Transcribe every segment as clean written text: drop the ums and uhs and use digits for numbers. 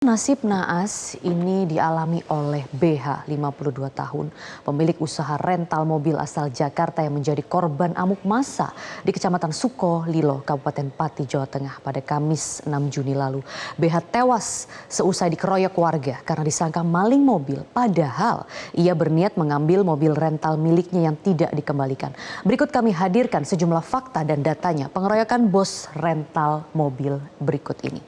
Nasib naas ini dialami oleh BH, 52 tahun, pemilik usaha rental mobil asal Jakarta yang menjadi korban amuk massa di Kecamatan Sukolilo, Kabupaten Pati, Jawa Tengah pada Kamis 6 Juni lalu. BH tewas seusai dikeroyok warga karena disangka maling mobil, padahal ia berniat mengambil mobil rental miliknya yang tidak dikembalikan. Berikut kami hadirkan sejumlah fakta dan datanya pengeroyokan bos rental mobil berikut ini.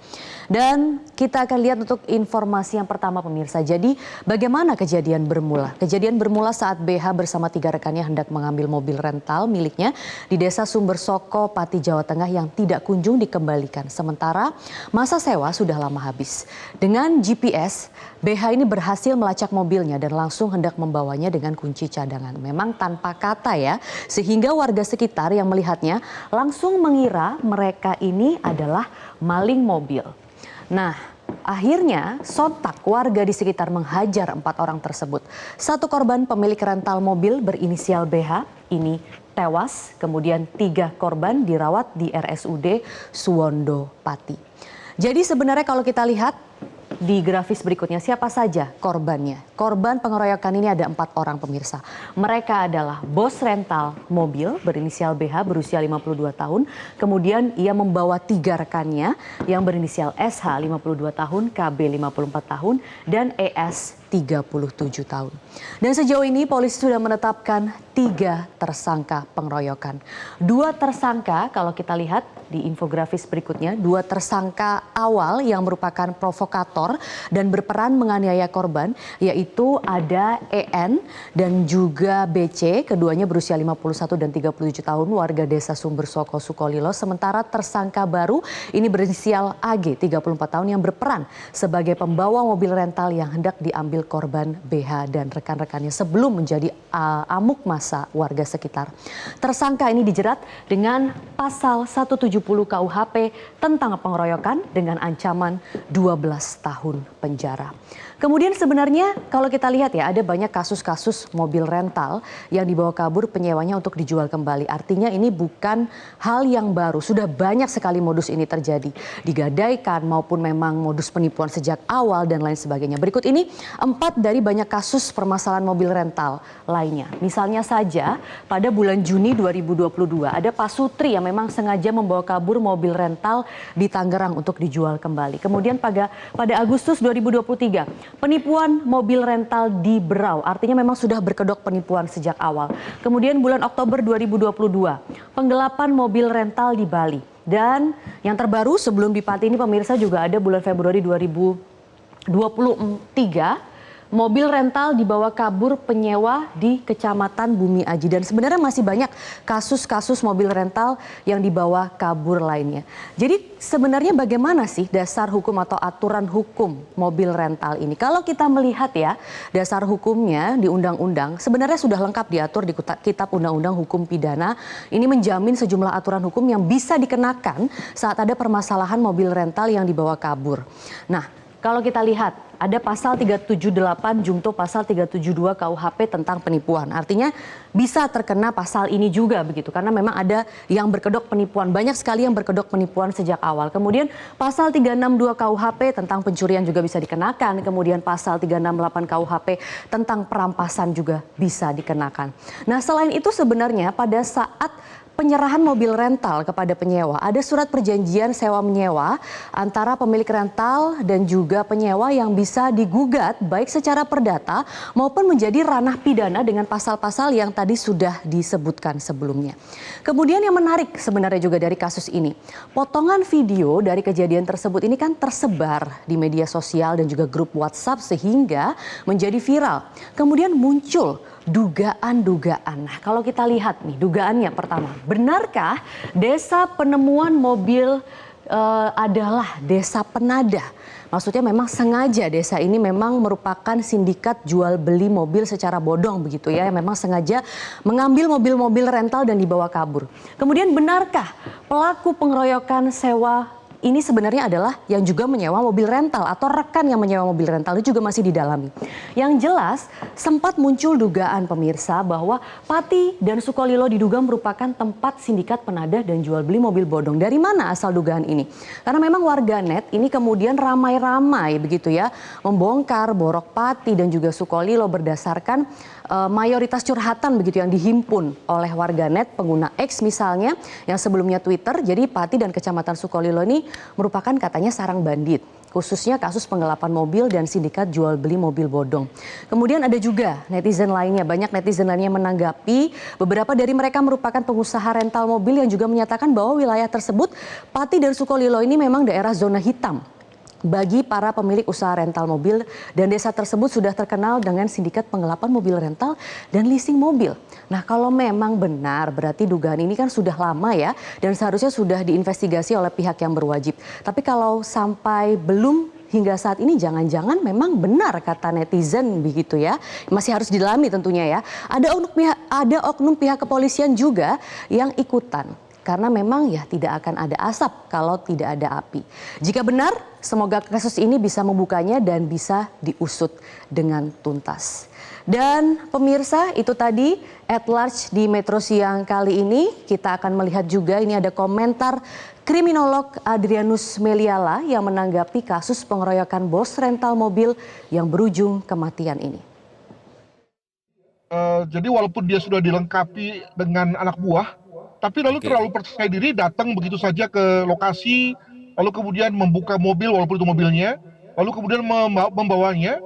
Dan kita akan lihat untuk informasi yang pertama pemirsa. Jadi bagaimana kejadian bermula? Kejadian bermula saat BH bersama 3 rekannya hendak mengambil mobil rental miliknya di Desa Sumbersoko, Pati, Jawa Tengah yang tidak kunjung dikembalikan. Sementara masa sewa sudah lama habis. Dengan GPS, BH ini berhasil melacak mobilnya dan langsung hendak membawanya dengan kunci cadangan. Memang tanpa kata ya, sehingga warga sekitar yang melihatnya langsung mengira mereka ini adalah maling mobil. Nah, akhirnya sontak warga di sekitar menghajar 4 orang tersebut. Satu korban pemilik rental mobil berinisial BH ini tewas, kemudian 3 korban dirawat di RSUD Suwondo, Pati. Jadi sebenarnya kalau kita lihat di grafis berikutnya, siapa saja korbannya? Korban pengeroyokan ini ada 4 orang pemirsa. Mereka adalah bos rental mobil berinisial BH berusia 52 tahun. Kemudian ia membawa 3 rekannya yang berinisial SH 52 tahun, KB 54 tahun, dan ES 37 tahun. Dan sejauh ini polisi sudah menetapkan 3 tersangka pengeroyokan. 2 tersangka kalau kita lihat di infografis berikutnya, 2 tersangka awal yang merupakan provokator dan berperan menganiaya korban, yaitu ada EN dan juga BC, keduanya berusia 51 dan 37 tahun, warga Desa Sumbersoko, Sukolilo. Sementara tersangka baru ini berinisial AG, 34 tahun, yang berperan sebagai pembawa mobil rental yang hendak diambil korban BH dan rekan-rekannya sebelum menjadi amuk massa warga sekitar. Tersangka ini dijerat dengan pasal 170 KUHP tentang pengeroyokan dengan ancaman 12 tahun penjara. Kemudian sebenarnya kalau kita lihat ya, ada banyak kasus-kasus mobil rental yang dibawa kabur penyewanya untuk dijual kembali. Artinya ini bukan hal yang baru, sudah banyak sekali modus ini terjadi. Digadaikan maupun memang modus penipuan sejak awal dan lain sebagainya. Berikut ini 4 dari banyak kasus permasalahan mobil rental lainnya. Misalnya saja pada bulan Juni 2022 ada Pak Sutri yang memang sengaja membawa kabur mobil rental di Tangerang untuk dijual kembali. Kemudian pada Agustus 2023 penipuan mobil rental di Berau, artinya memang sudah berkedok penipuan sejak awal. Kemudian bulan Oktober 2022 penggelapan mobil rental di Bali. Dan yang terbaru sebelum di Pati ini pemirsa juga ada bulan Februari 2023 mobil rental dibawa kabur penyewa di Kecamatan Bumi Aji. Dan sebenarnya masih banyak kasus-kasus mobil rental yang dibawa kabur lainnya. Jadi sebenarnya bagaimana sih dasar hukum atau aturan hukum mobil rental ini? Kalau kita melihat ya, dasar hukumnya di undang-undang sebenarnya sudah lengkap diatur di Kitab Undang-Undang Hukum Pidana. Ini menjamin sejumlah aturan hukum yang bisa dikenakan saat ada permasalahan mobil rental yang dibawa kabur. Nah, kalau kita lihat, ada pasal 378 jungto pasal 372 KUHP tentang penipuan. Artinya bisa terkena pasal ini juga begitu. Karena memang ada yang berkedok penipuan. Banyak sekali yang berkedok penipuan sejak awal. Kemudian pasal 362 KUHP tentang pencurian juga bisa dikenakan. Kemudian pasal 368 KUHP tentang perampasan juga bisa dikenakan. Nah, selain itu sebenarnya pada saat penyerahan mobil rental kepada penyewa, ada surat perjanjian sewa menyewa antara pemilik rental dan juga penyewa yang bisa digugat baik secara perdata maupun menjadi ranah pidana dengan pasal-pasal yang tadi sudah disebutkan sebelumnya. Kemudian yang menarik sebenarnya juga dari kasus ini, potongan video dari kejadian tersebut ini kan tersebar di media sosial dan juga grup WhatsApp sehingga menjadi viral. Kemudian muncul dugaan-dugaan. Nah, kalau kita lihat nih dugaannya pertama, benarkah desa penemuan mobil adalah desa penada? Maksudnya memang sengaja desa ini memang merupakan sindikat jual beli mobil secara bodong begitu ya, yang memang sengaja mengambil mobil-mobil rental dan dibawa kabur. Kemudian benarkah pelaku pengeroyokan sewa ini sebenarnya adalah yang juga menyewa mobil rental atau rekan yang menyewa mobil rental itu juga masih didalami. Yang jelas sempat muncul dugaan pemirsa bahwa Pati dan Sukolilo diduga merupakan tempat sindikat penadah dan jual beli mobil bodong. Dari mana asal dugaan ini? Karena memang warganet ini kemudian ramai-ramai begitu ya membongkar borok Pati dan juga Sukolilo berdasarkan mayoritas curhatan begitu yang dihimpun oleh warganet pengguna X misalnya yang sebelumnya Twitter. Jadi Pati dan Kecamatan Sukolilo ini merupakan katanya sarang bandit, khususnya kasus penggelapan mobil dan sindikat jual beli mobil bodong. Kemudian ada juga netizen lainnya, banyak netizen lainnya menanggapi. Beberapa dari mereka merupakan pengusaha rental mobil yang juga menyatakan bahwa wilayah tersebut Pati dan Sukolilo ini memang daerah zona hitam bagi para pemilik usaha rental mobil, dan desa tersebut sudah terkenal dengan sindikat penggelapan mobil rental dan leasing mobil. Nah, kalau memang benar berarti dugaan ini kan sudah lama ya dan seharusnya sudah diinvestigasi oleh pihak yang berwajib. Tapi kalau sampai belum hingga saat ini jangan-jangan memang benar kata netizen begitu ya. Masih harus didalami tentunya ya. Ada oknum pihak kepolisian juga yang ikutan. Karena memang ya tidak akan ada asap kalau tidak ada api. Jika benar, semoga kasus ini bisa membukanya dan bisa diusut dengan tuntas. Dan pemirsa, itu tadi at large di Metro Siang kali ini. Kita akan melihat juga ini ada komentar kriminolog Adrianus Meliala yang menanggapi kasus pengeroyokan bos rental mobil yang berujung kematian ini. Jadi walaupun dia sudah dilengkapi dengan anak buah, tapi lalu terlalu percaya diri datang begitu saja ke lokasi, lalu kemudian membuka mobil walaupun itu mobilnya, lalu kemudian membawanya.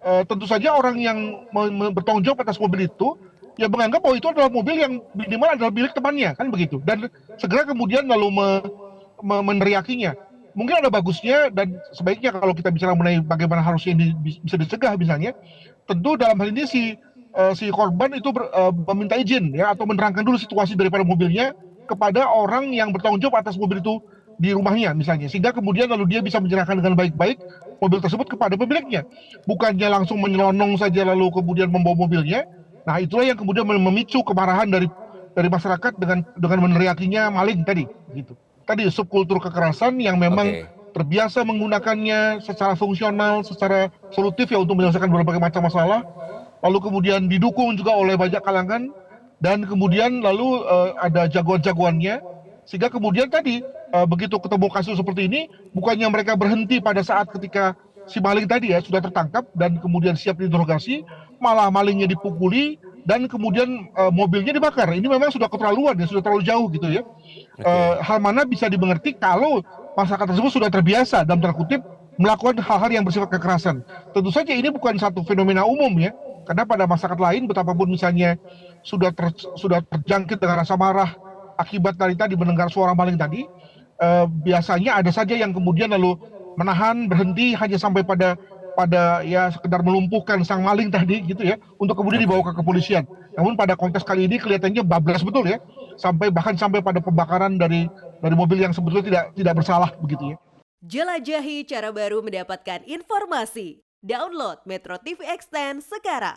Tentu saja orang yang bertanggung jawab atas mobil itu ya menganggap bahwa itu adalah mobil yang minimal adalah milik temannya, kan begitu. Dan segera kemudian lalu meneriakinya. Mungkin ada bagusnya dan sebaiknya kalau kita bicara mengenai bagaimana harusnya ini bisa dicegah misalnya, tentu dalam hal ini si korban itu meminta izin ya atau menerangkan dulu situasi daripada mobilnya kepada orang yang bertanggung jawab atas mobil itu di rumahnya misalnya, sehingga kemudian lalu dia bisa menyerahkan dengan baik-baik mobil tersebut kepada pemiliknya, bukannya langsung menyelonong saja lalu kemudian membawa mobilnya. Nah, itulah yang kemudian memicu kemarahan dari masyarakat dengan meneriakinya maling tadi gitu. Tadi subkultur kekerasan yang memang terbiasa menggunakannya secara fungsional, secara solutif ya untuk menyelesaikan berbagai macam masalah, lalu kemudian didukung juga oleh banyak kalangan, dan kemudian lalu ada jagoan-jagoannya, sehingga kemudian tadi begitu ketemu kasus seperti ini, bukannya mereka berhenti pada saat ketika si maling tadi ya sudah tertangkap dan kemudian siap diinterogasi, malah malingnya dipukuli dan kemudian mobilnya dibakar. Ini memang sudah keterlaluan ya, sudah terlalu jauh gitu ya. Hal mana bisa dimengerti kalau masyarakat tersebut sudah terbiasa dalam tanda kutip melakukan hal-hal yang bersifat kekerasan. Tentu saja ini bukan satu fenomena umum ya, karena pada masyarakat lain betapapun misalnya sudah terjangkit dengan rasa marah akibat tadi mendengar suara maling tadi, biasanya ada saja yang kemudian lalu menahan, berhenti hanya sampai pada ya sekedar melumpuhkan sang maling tadi gitu ya, untuk kemudian dibawa ke kepolisian. Namun pada konteks kali ini kelihatannya bablas betul ya, bahkan sampai pada pembakaran dari mobil yang sebetulnya tidak bersalah begitu ya. Jelajahi cara baru mendapatkan informasi. Download Metro TV Extend sekarang.